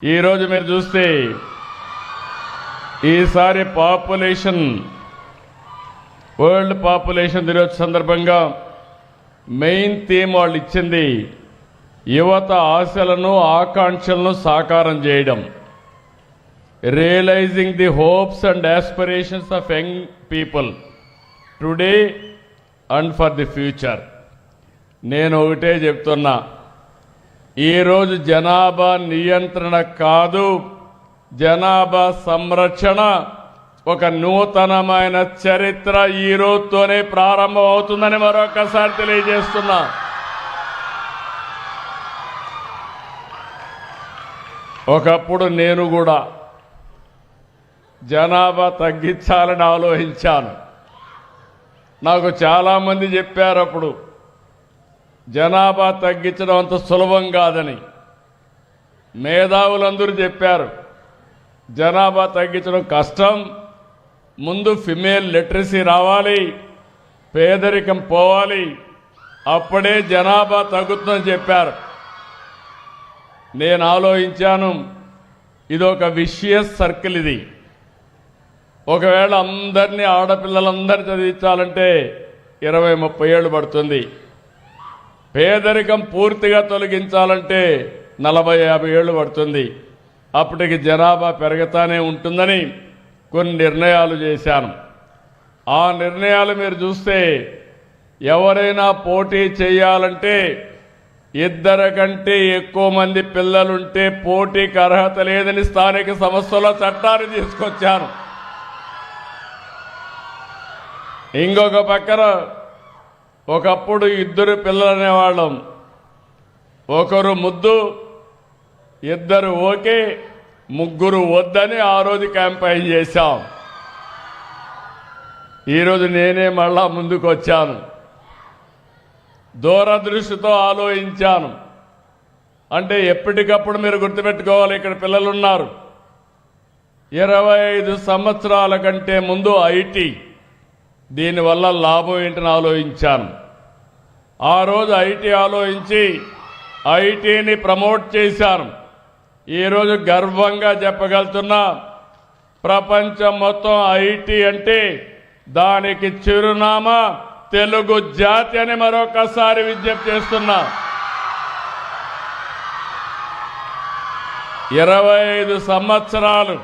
ఈరోజు మీరు చూస్తే ఈసారి వరల్డ్ పాపులేషన్ దినోత్సవ సందర్భంగా మెయిన్ థీమ్ వాళ్ళు ఇచ్చింది యువత ఆశలను ఆకాంక్షలను సాకారం చేయడం, realising the hopes and aspirations of young people today and for the future. నేను ఒకటే చెప్తున్నా, ఈరోజు జనాభా నియంత్రణ కాదు, జనాభా సంరక్షణ ఒక నూతనమైన చరిత్ర ఈ రోజుతోనే ప్రారంభం అవుతుందని మరొకసారి తెలియజేస్తున్నా. ఒకప్పుడు నేను కూడా జనాభా తగ్గించాలని ఆలోచించాను. నాకు చాలామంది చెప్పారు అప్పుడు జనాభా తగ్గించడం అంత సులభం కాదని. మేధావులందరూ చెప్పారు జనాభా తగ్గించడం కష్టం, ముందు ఫిమేల్ లిటరసీ రావాలి, పేదరికం పోవాలి, అప్పుడే జనాభా తగ్గుతుందని చెప్పారు. నేను ఆలోచించాను, ఇదొక విషియస్ సర్కిల్. ఇది ఒకవేళ అందరినీ ఆడపిల్లలందరినీ చదివించాలంటే 20-30 ఏళ్ళు పడుతుంది. పేదరికం పూర్తిగా తొలగించాలంటే 40-50 ఏళ్ళు పడుతుంది. అప్పటికి జనాభా పెరుగుతానే ఉంటుందని కొన్ని నిర్ణయాలు చేశాను. ఆ నిర్ణయాలు మీరు చూస్తే ఎవరైనా పోటీ చేయాలంటే 2 కంటే ఎక్కువ మంది పిల్లలుంటే పోటీకి అర్హత లేదని స్థానిక సంస్థల చట్టాన్ని తీసుకొచ్చాను. ఇంకొక పక్కన ఒకప్పుడు 2 పిల్లలు అనేవాళ్ళం, ఒకరు ముద్దు, 2 ఓకే, 3 వద్దని ఆ రోజు క్యాంపెయిన్ చేశాం. ఈరోజు నేనే మళ్ళా ముందుకు వచ్చాను, దూరదృష్టితో ఆలోచించాను. అంటే ఎప్పటికప్పుడు మీరు గుర్తుపెట్టుకోవాలి, ఇక్కడ పిల్లలు ఉన్నారు. 25 సంవత్సరాల కంటే ముందు ఐటీ, దీనివల్ల లాభం ఏంటని ఆలోచించాను. ఆ రోజు ఐటీ ఆలోచించి ఐటీని ప్రమోట్ చేశాను. ఈరోజు గర్వంగా చెప్పగలుగుతున్నా, ప్రపంచం మొత్తం ఐటీ అంటే దానికి చిరునామా తెలుగు జాతి అని మరొకసారి విజ్ఞప్తి చేస్తున్నా. 25 సంవత్సరాలు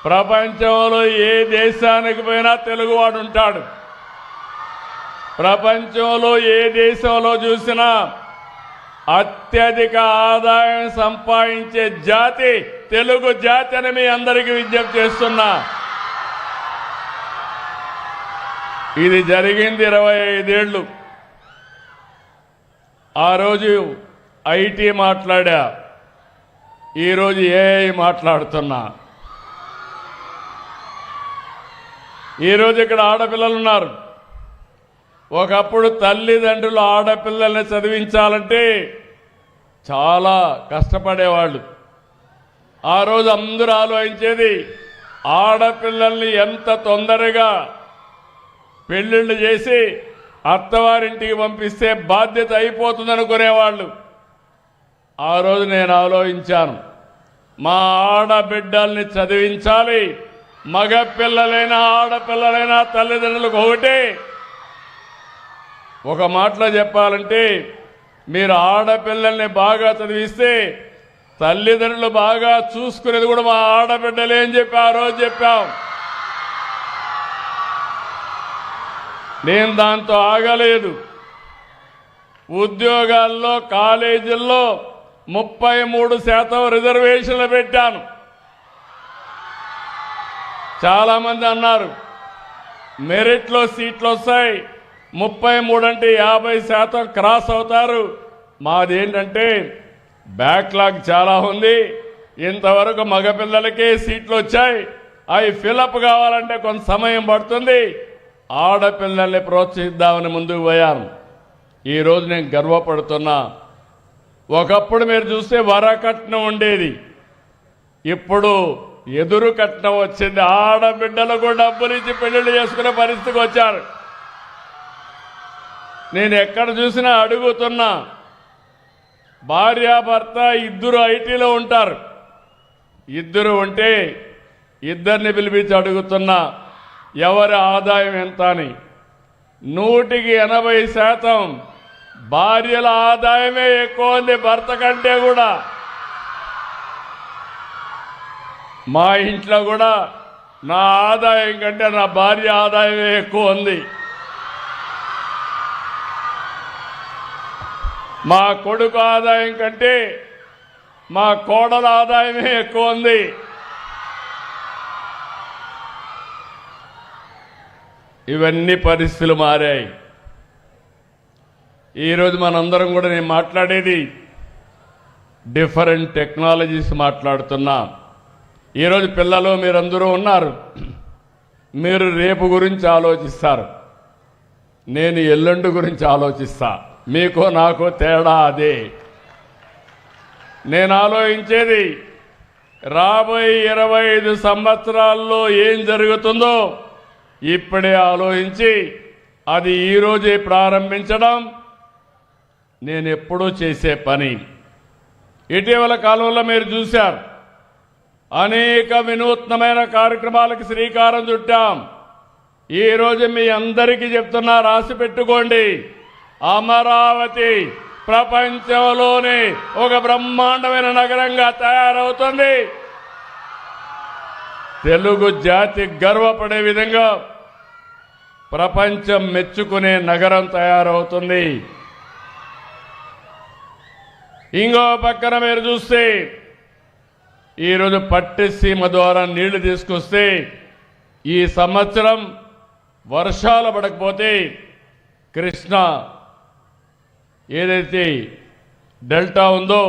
ప్రపంచంలో ఏ దేశానికి పోయినా తెలుగువాడు ఉంటాడు. ప్రపంచంలో ఏ దేశంలో చూసినా అత్యధిక ఆదాయం సంపాదించే జాతి తెలుగు జాతి అని మీ అందరికీ విజ్ఞప్తి చేస్తున్నా. ఇది జరిగింది 25 ఏళ్ళు. ఆ రోజు ఐటీ మాట్లాడా, ఈరోజు ఏఐ మాట్లాడుతున్నా. ఈరోజు ఇక్కడ ఆడపిల్లలు ఉన్నారు. ఒకప్పుడు తల్లిదండ్రులు ఆడపిల్లల్ని చదివించాలంటే చాలా కష్టపడేవాళ్ళు. ఆ రోజు అందరూ ఆలోచించేది ఆడపిల్లల్ని ఎంత తొందరగా పెళ్ళిళ్ళు చేసి అత్తవారింటికి పంపిస్తే బాధ్యత అయిపోతుంది అనుకునేవాళ్ళు. ఆ రోజు నేను ఆలోచించాను, మా ఆడబిడ్డల్ని చదివించాలి. మగ పిల్లలైనా ఆడపిల్లలైనా తల్లిదండ్రులకు ఒకటే. ఒక మాటలో చెప్పాలంటే, మీరు ఆడపిల్లల్ని బాగా చదివిస్తే తల్లిదండ్రులు బాగా చూసుకునేది కూడా మా ఆడబిడ్డలే అని చెప్పి ఆ రోజు చెప్పాం. నేను దాంతో ఆగలేదు. ఉద్యోగాల్లో, కాలేజీల్లో 33% రిజర్వేషన్లు పెట్టాను. చాలామంది అన్నారు మెరిట్లో సీట్లు వస్తాయి, 33 అంటే 50% క్రాస్ అవుతారు. మాదేంటంటే బ్యాక్లాగ్ చాలా ఉంది. ఇంతవరకు మగపిల్లలకే సీట్లు వచ్చాయి, అవి ఫిలప్ కావాలంటే కొంత సమయం పడుతుంది. ఆడపిల్లల్ని ప్రోత్సహిద్దామని ముందుకు పోయాను. ఈరోజు నేను గర్వపడుతున్నా. ఒకప్పుడు మీరు చూస్తే వరకట్నం ఉండేది, ఇప్పుడు ఎదురు కట్నం వచ్చింది. ఆడబిడ్డలకు డబ్బులు ఇచ్చి పెళ్లిళ్ళు చేసుకునే పరిస్థితికి వచ్చారు. నేను ఎక్కడ చూసినా అడుగుతున్నా, భార్యాభర్త ఇద్దరు ఐటీలో ఉంటారు. ఇద్దరు ఉంటే ఇద్దరిని పిలిపించి అడుగుతున్నా ఎవరి ఆదాయం ఎంత అని. 180% భార్యల ఆదాయమే ఎక్కువ ఉంది భర్త కంటే కూడా. మా ఇంట్లో కూడా నా ఆదాయం కంటే నా భార్య ఆదాయమే ఎక్కువ ఉంది. మా కొడుకు ఆదాయం కంటే మా కోడల ఆదాయమే ఎక్కువ ఉంది. ఇవన్నీ పరిస్థితులు మారాయి. ఈరోజు మనందరం కూడా నేను మాట్లాడేది డిఫరెంట్ టెక్నాలజీస్ మాట్లాడుతున్నాం. ఈరోజు పిల్లలు మీరందరూ ఉన్నారు. మీరు రేపు గురించి ఆలోచిస్తారు, నేను ఎల్లుండి గురించి ఆలోచిస్తా. మీకో నాకో తేడా అదే. నేను ఆలోచించేది రాబోయే 25 సంవత్సరాల్లో ఏం జరుగుతుందో ఇప్పుడే ఆలోచించి అది ఈరోజే ప్రారంభించడం నేను ఎప్పుడూ చేసే పని. ఇటీవల కాలంలో మీరు చూశారు, అనేక వినూత్నమైన కార్యక్రమాలకు శ్రీకారం చుట్టాం. ఈరోజు మీ అందరికీ చెప్తున్నా, రాసి పెట్టుకోండి. అమరావతి ప్రపంచంలోనే ఒక బ్రహ్మాండమైన నగరంగా తయారవుతుంది. తెలుగు జాతి గర్వపడే విధంగా ప్రపంచం మెచ్చుకునే నగరం తయారవుతుంది. ఇంకో పక్కన మీరు చూస్తే ఈరోజు పట్టిసీమ ద్వారా నీళ్లు తీసుకొస్తే ఈ సంవత్సరం వర్షాలు పడకపోతే కృష్ణా ఏదైతే డెల్టా ఉందో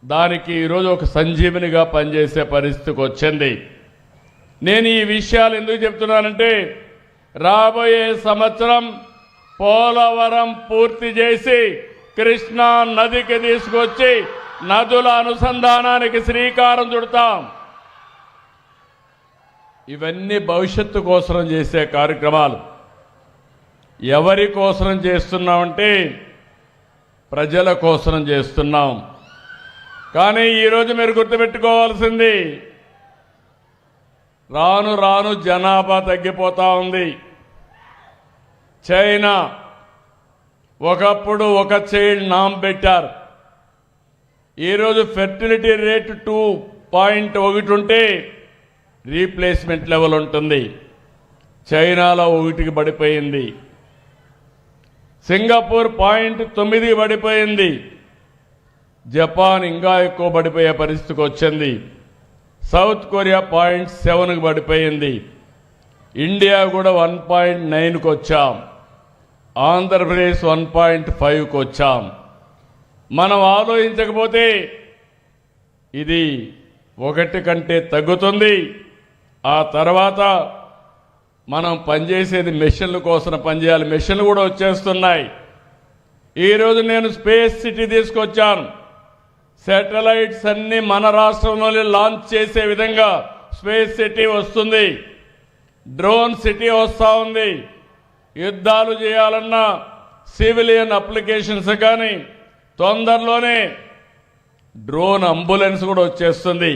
దానికి ఈరోజు ఒక సంజీవనిగా పనిచేసే పరిస్థితికి వచ్చింది. నేను ఈ విషయాలు ఎందుకు చెప్తున్నానంటే రాబోయే సంవత్సరం పోలవరం పూర్తి చేసి కృష్ణా నదికి తీసుకొచ్చి నదుల అనుసంధానానికి శ్రీకారం చుడతాం. ఇవన్నీ భవిష్యత్తు కోసం చేసే కార్యక్రమాలు. ఎవరి కోసం చేస్తున్నామంటే ప్రజల కోసం చేస్తున్నాం. కానీ ఈరోజు మీరు గుర్తుపెట్టుకోవాల్సింది, రాను రాను జనాభా తగ్గిపోతా ఉంది. చైనా ఒకప్పుడు ఒక చైల్డ్ నామ్ పెట్టారు. ఈరోజు ఫెర్టిలిటీ రేట్ 2.1 ఉంటే రీప్లేస్మెంట్ లెవెల్ ఉంటుంది. చైనాలో 1కి పడిపోయింది. సింగపూర్ 0.9కి పడిపోయింది. జపాన్ ఇంకా ఎక్కువ పడిపోయే పరిస్థితికి వచ్చింది. సౌత్ కొరియా 0.7కి పడిపోయింది. ఇండియా కూడా 1.9కి వచ్చాం. ఆంధ్రప్రదేశ్ 1.5కి వచ్చాం. మనం ఆలోచించకపోతే ఇది 1 కంటే తగ్గుతుంది. ఆ తర్వాత మనం పనిచేసేది మెషిన్ల కోసం పనిచేయాలి. మెషిన్లు కూడా వచ్చేస్తున్నాయి. ఈరోజు నేను స్పేస్ సిటీ తీసుకొచ్చాను. శాటిలైట్స్ అన్ని మన రాష్ట్రంలోనే లాంచ్ చేసే విధంగా స్పేస్ సిటీ వస్తుంది. డ్రోన్ సిటీ వస్తూ ఉంది. యుద్ధాలు చేయాలన్నా సివిలియన్ అప్లికేషన్స్ కానీ తొందరలోనే డ్రోన్ అంబులెన్స్ కూడా వచ్చేస్తుంది.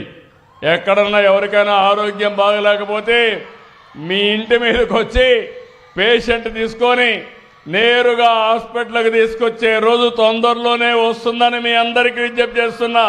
ఎక్కడన్నా ఎవరికైనా ఆరోగ్యం బాగలేకపోతే మీ ఇంటి మీదకి వచ్చి పేషెంట్ తీసుకొని నేరుగా హాస్పిటల్కి తీసుకొచ్చే రోజు తొందరలోనే వస్తుందని మీ అందరికీ విజ్ఞప్తి చేస్తున్నా.